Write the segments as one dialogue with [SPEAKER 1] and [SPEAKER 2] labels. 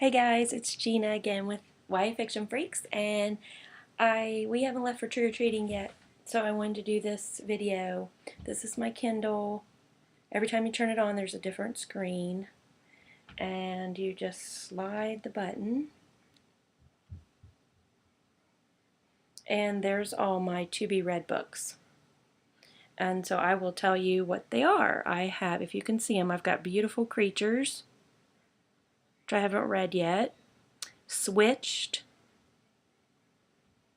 [SPEAKER 1] Hey guys, it's Gina again with YA Fiction Freaks, and we haven't left for trick-or-treating yet, so I wanted to do this video. This is my Kindle. Every time you turn it on, there's a different screen, and you just slide the button, and there's all my to-be-read books. And so I will tell you what they are. I have, if you can see them, I've got Beautiful Creatures, which I haven't read yet, Switched,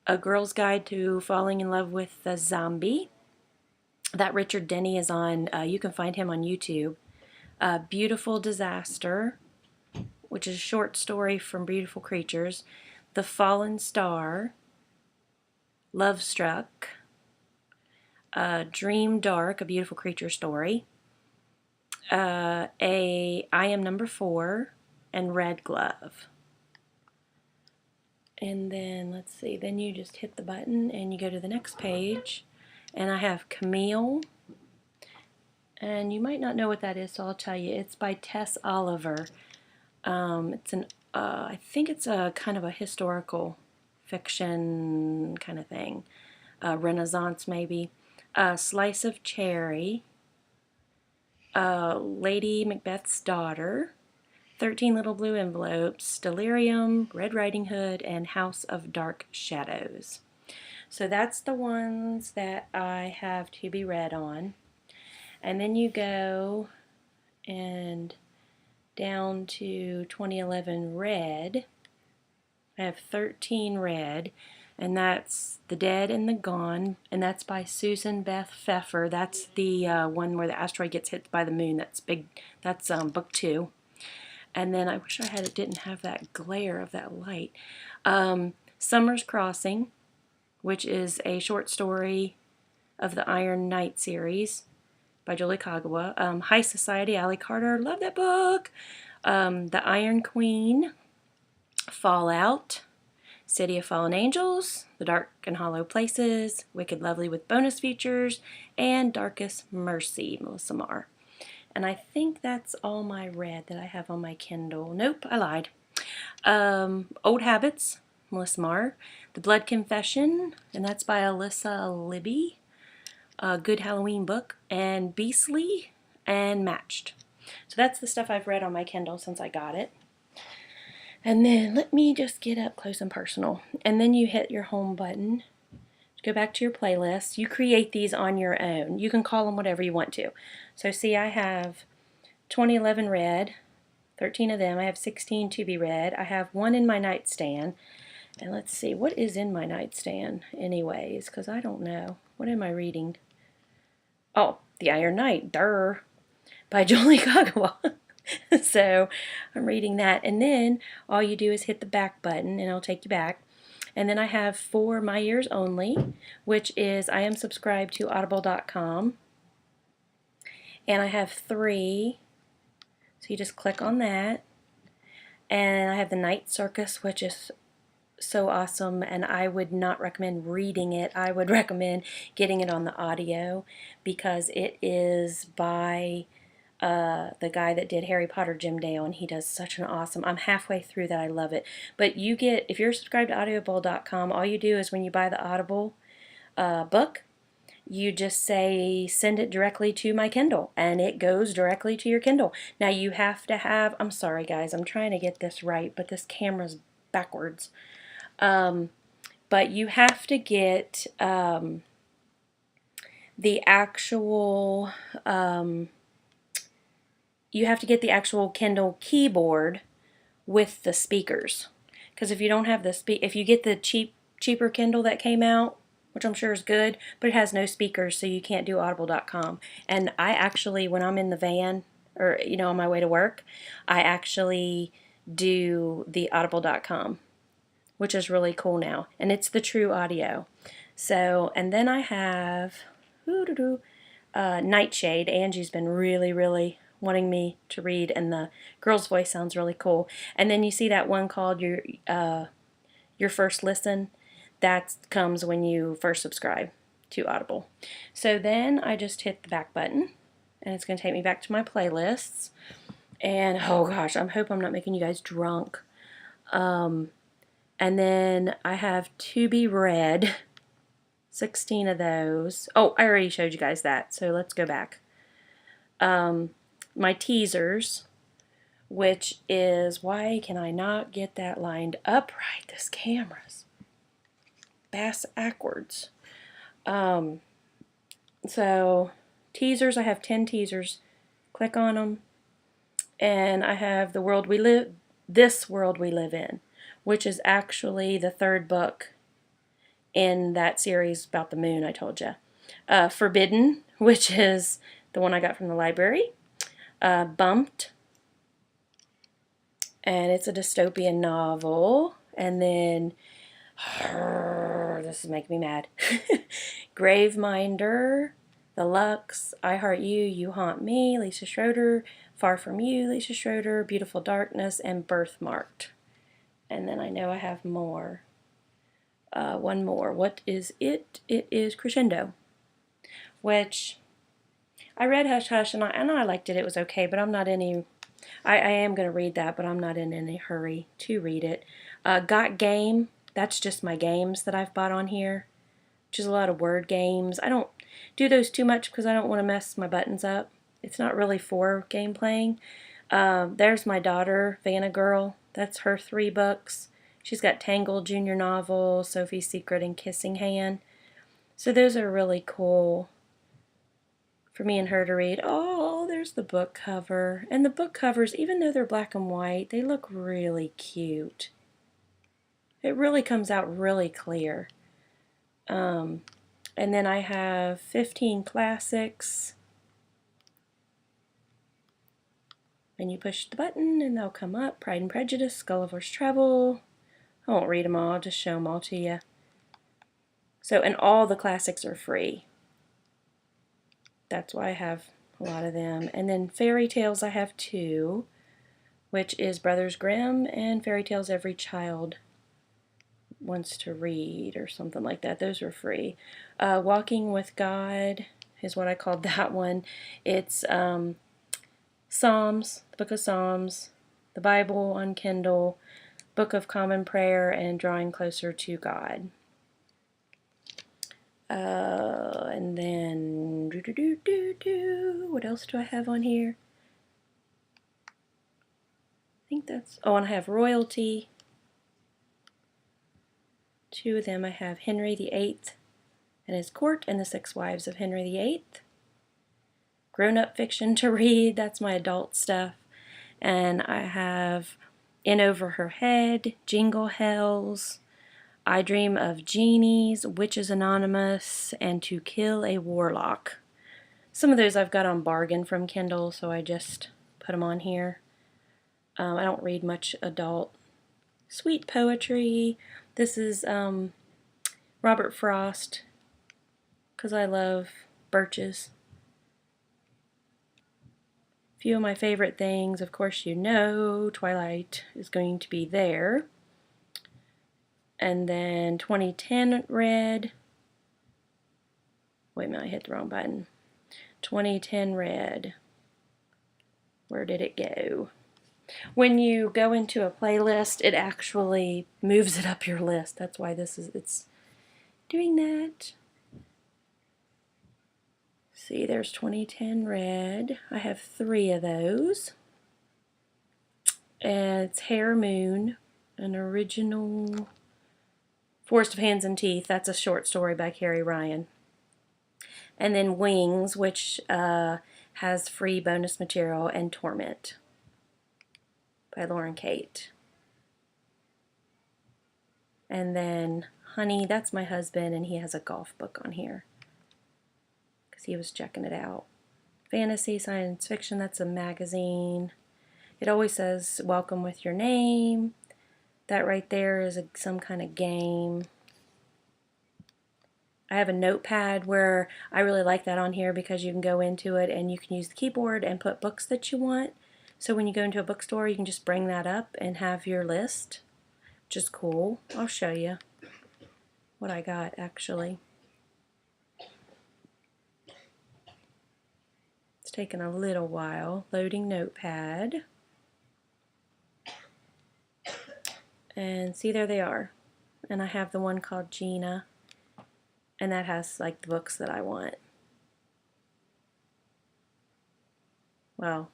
[SPEAKER 1] A Girl's Guide to Falling in Love with a Zombie. That Richard Denny is on, you can find him on YouTube. Beautiful Disaster, which is a short story from Beautiful Creatures. The Fallen Star, Love Struck, Dream Dark, a Beautiful Creature story, I Am Number 4, and Red Glove. And then, let's see, then you just hit the button and you go to the next page. And I have Camille, and you might not know what that is, so I'll tell you. It's by Tess Oliver. I think it's a kind of a historical fiction kind of thing, Renaissance maybe. Slice of Cherry, Lady Macbeth's Daughter, 13 Little Blue Envelopes, Delirium, Red Riding Hood, and House of Dark Shadows. So that's the ones that I have to be read on. And then you go and down to 2011 Red. I have 13 Red, and that's The Dead and the Gone, and that's by Susan Beth Pfeffer. That's the one where the asteroid gets hit by the moon. That's big. That's book 2. And then I wish it didn't have that glare of that light. Summer's Crossing, which is a short story of the Iron Knight series by Julie Kagawa. High Society, Allie Carter, love that book. The Iron Queen, Fallout, City of Fallen Angels, The Dark and Hollow Places, Wicked Lovely with bonus features, and Darkest Mercy, Melissa Marr. And I think that's all my read that I have on my Kindle. Nope, I lied. Old Habits, Melissa Marr. The Blood Confession, and that's by Alyssa Libby. A Good Halloween Book. And Beastly and Matched. So that's the stuff I've read on my Kindle since I got it. And then let me just get up close and personal. And then you hit your home button. Go back to your playlist. You create these on your own. You can call them whatever you want to. So see, I have 2011 read, 13 of them. I have 16 to be read. I have one in my nightstand. And let's see, what is in my nightstand anyways? Because I don't know. What am I reading? Oh, The Iron Knight, durr, by Julie Kagawa. So I'm reading that. And then all you do is hit the back button and it'll take you back. And then I have for my ears only, which is I am subscribed to audible.com. And I have 3. So you just click on that. And I have the Night Circus, which is so awesome, and I would not recommend reading it. I would recommend getting it on the audio because it is by the guy that did Harry Potter, Jim Dale, and he does such an awesome. I'm halfway through that. I love it. But you get, if you're subscribed to audible.com, all you do is when you buy the Audible book, you just say send it directly to my Kindle, and it goes directly to your Kindle. Now you have to have, I'm sorry guys, I'm trying to get this right, but this camera's backwards. But you have to get the actual Kindle keyboard with the speakers. Because if you don't have if you get the cheaper Kindle that came out, which I'm sure is good, but it has no speakers, so you can't do audible.com. And I actually, when I'm in the van or on my way to work, I actually do the audible.com, which is really cool now, and it's the true audio. So, and then I have Nightshade. Angie's been really wanting me to read, and the girl's voice sounds really cool. And then you see that one called Your First Listen. That comes when you first subscribe to Audible. So then I just hit the back button, and it's going to take me back to my playlists. And oh gosh, I hope I'm not making you guys drunk. And then I have To Be Read, 16 of those. Oh, I already showed you guys that, so let's go back. My teasers, which is, why can I not get that lined up right? This camera's bass backwards. So teasers, I have 10 teasers. Click on them, and I have This World We Live In, which is actually the third book in that series about the moon I told you. Forbidden, which is the one I got from the library. Bumped, and it's a dystopian novel. And then, this is making me mad. Graveminder, The Lux, I Heart You, You Haunt Me, Lisa Schroeder, Far From You, Lisa Schroeder, Beautiful Darkness, and Birthmarked. And then I know I have more. One more. What is it? It is Crescendo, which I read Hush Hush, and I liked it. It was okay, but I'm not any... I am going to read that, but I'm not in any hurry to read it. Got Game, that's just my games that I've bought on here, which is a lot of word games. I don't do those too much because I don't want to mess my buttons up. It's not really for game playing. There's my daughter, Vanna Girl. That's her 3 books. She's got Tangled Junior Novel, Sophie's Secret, and Kissing Hand. So those are really cool for me and her to read. Oh, there's the book cover. And the book covers, even though they're black and white, they look really cute. It really comes out really clear. And then I have 15 classics. And you push the button and they'll come up. Pride and Prejudice, Gulliver's Travel. I won't read them all, I'll just show them all to you. So, and all the classics are free. That's why I have a lot of them. And then fairy tales I have 2, which is Brothers Grimm and Fairy Tales Every Child Wants to Read, or something like that. Those are free. Walking with God is what I called that one. It's Psalms, the Book of Psalms, the Bible on Kindle, Book of Common Prayer, and Drawing Closer to God. And then, what else do I have on here? I think that's, oh, and I have Royalty. 2 of them I have Henry VIII and His Court and the 6 Wives of Henry VIII. Grown-up fiction to read, that's my adult stuff. And I have In Over Her Head, Jingle Hells, I Dream of Genies, Witches Anonymous, and To Kill a Warlock. Some of those I've got on bargain from Kindle, so I just put them on here. I don't read much adult. Sweet poetry. This is Robert Frost, because I love birches. Few of my favorite things, of course you know, Twilight is going to be there. And then 2010 Red. Wait a minute, I hit the wrong button. 2010 Red. Where did it go? When you go into a playlist, it actually moves it up your list. That's why it's doing that. See, there's 2010 Red. I have 3 of those. And it's Hair Moon, an original Forest of Hands and Teeth. That's a short story by Carrie Ryan. And then Wings, which has free bonus material, and Torment by Lauren Kate. And then Honey, that's my husband, and he has a golf book on here because he was checking it out. Fantasy, science fiction, that's a magazine. It always says welcome with your name. That right there is some kind of game. I have a notepad where I really like that on here because you can go into it and you can use the keyboard and put books that you want. So when you go into a bookstore, you can just bring that up and have your list, which is cool. I'll show you what I got actually. It's taken a little while. Loading notepad. And see, there they are. And I have the one called Gina, and that has like the books that I want. Well,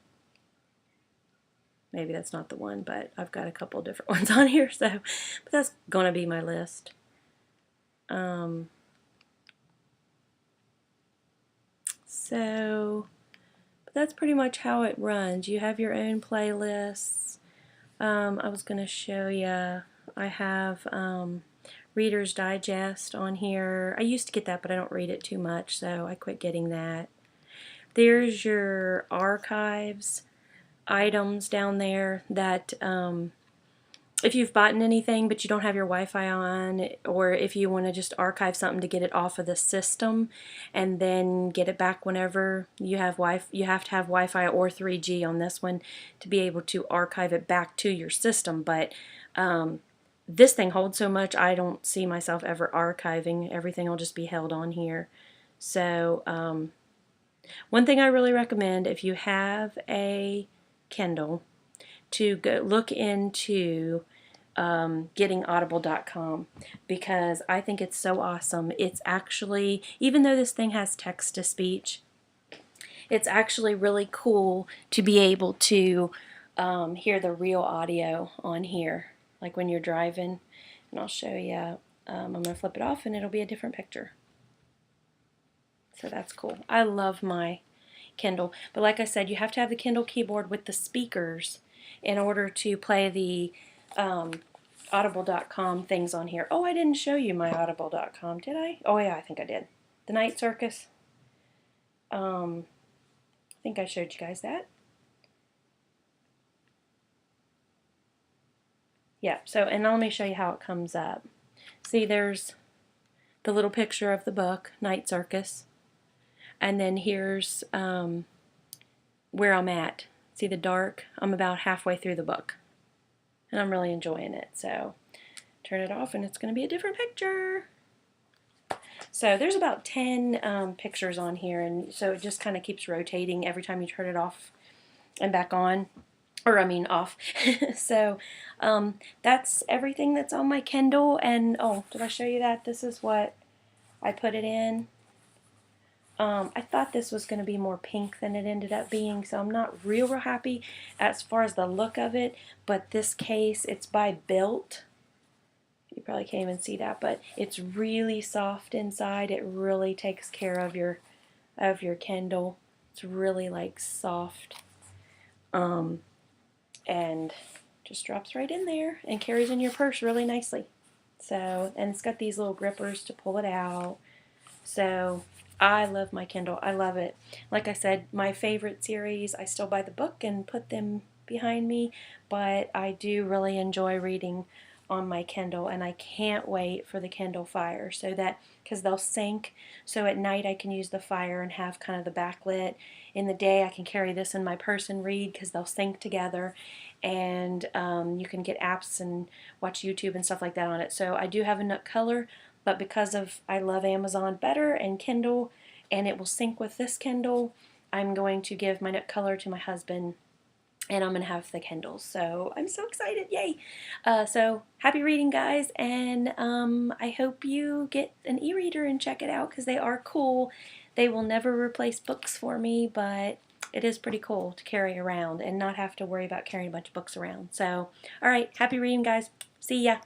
[SPEAKER 1] maybe that's not the one, but I've got a couple different ones on here, so but that's gonna be my list. So but that's pretty much how it runs. You have your own playlists. I was gonna show you. I have Reader's Digest on here. I used to get that, but I don't read it too much, so I quit getting that. There's your archives items down there that if you've bought anything but you don't have your Wi-Fi on, or if you want to just archive something to get it off of the system and then get it back whenever you have Wi-Fi, you have to have Wi-Fi or 3G on this one to be able to archive it back to your system. But this thing holds so much, I don't see myself ever archiving. Everything will just be held on here. So one thing I really recommend, if you have a Kindle, to go look into getting audible.com, because I think it's so awesome. It's actually, even though this thing has text to speech, it's actually really cool to be able to hear the real audio on here, like when you're driving. And I'll show you. I'm going to flip it off and it'll be a different picture. So that's cool. I love my Kindle. But like I said, you have to have the Kindle keyboard with the speakers in order to play the audible.com things on here. Oh, I didn't show you my audible.com, did I? Oh yeah, I think I did. The Night Circus. I think I showed you guys that. Yeah, so, and let me show you how it comes up. See, there's the little picture of the book, Night Circus. And then here's where I'm at. See the dark? I'm about halfway through the book. And I'm really enjoying it. So turn it off and it's going to be a different picture. So there's about 10 pictures on here, and so it just kind of keeps rotating every time you turn it off and back on. Or I mean off. So that's everything that's on my Kindle. And oh, did I show you that? This is what I put it in. I thought this was going to be more pink than it ended up being, so I'm not real happy as far as the look of it. But this case, it's by Built. You probably can't even see that, but it's really soft inside. It really takes care of your Kindle. It's really like soft, and just drops right in there and carries in your purse really nicely. So, and it's got these little grippers to pull it out. So I love my Kindle. I love it. Like I said, my favorite series, I still buy the book and put them behind me, but I do really enjoy reading on my Kindle, and I can't wait for the Kindle Fire, so that, because they'll sync, so at night I can use the Fire and have kind of the backlit. In the day I can carry this in my purse and read because they'll sync together, and you can get apps and watch YouTube and stuff like that on it. So I do have a Nook Color, but because of I love Amazon better and Kindle, and it will sync with this Kindle, I'm going to give my Nook Color to my husband, and I'm going to have the Kindles. So I'm so excited. Yay. So happy reading, guys. And I hope you get an e-reader and check it out because they are cool. They will never replace books for me, but it is pretty cool to carry around and not have to worry about carrying a bunch of books around. So, all right. Happy reading, guys. See ya.